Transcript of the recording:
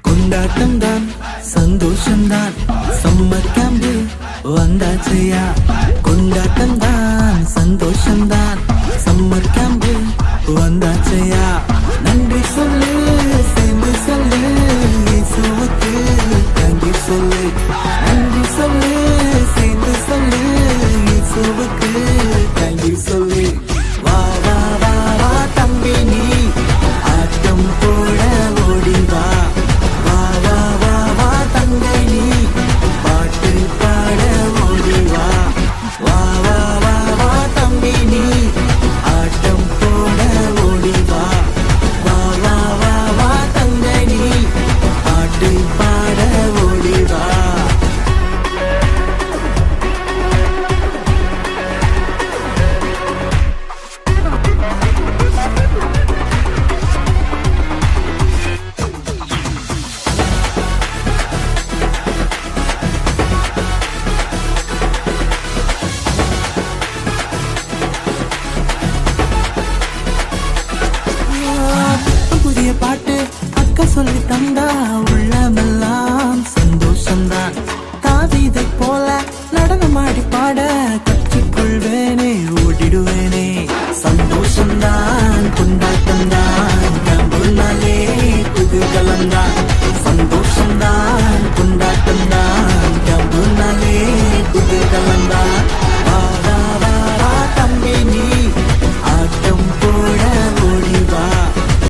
கொண்டாட்டம்தான் சந்தோஷம்தான் summer camp வந்தாச்சையா. கொண்டாட்டம்தான் சந்தோஷம்தான் summer camp வந்தாச்சையா. நன்றி சொல்லு சேர்ந்து சொல்லு இயேசுவுக்கு தேங்க்யூ சொல்லு. நன்றி சொல்லு சேர்ந்து சொல்லு இயேசுவுக்கு தேங்க்யூ சொல்லு. வா வா வா வா தம்பி நீ ஆட்டம் போட ஓடி வா. வா வா வா வா தங்கை நீ பாட்டு பாட ஓடி வா. வா வா வா வா தம்பி நீ ஆட்டம் போட ஓடி வா. வா வா வா வா தங்கை நீ பாட்டு பாட ஓடி வா. புதிய பாட்டு அக்கா சொல்லி தந்தா உள்ளமெல்லாம் சந்தோஷம்தான். தாவீதை போல நடனமாடி பாட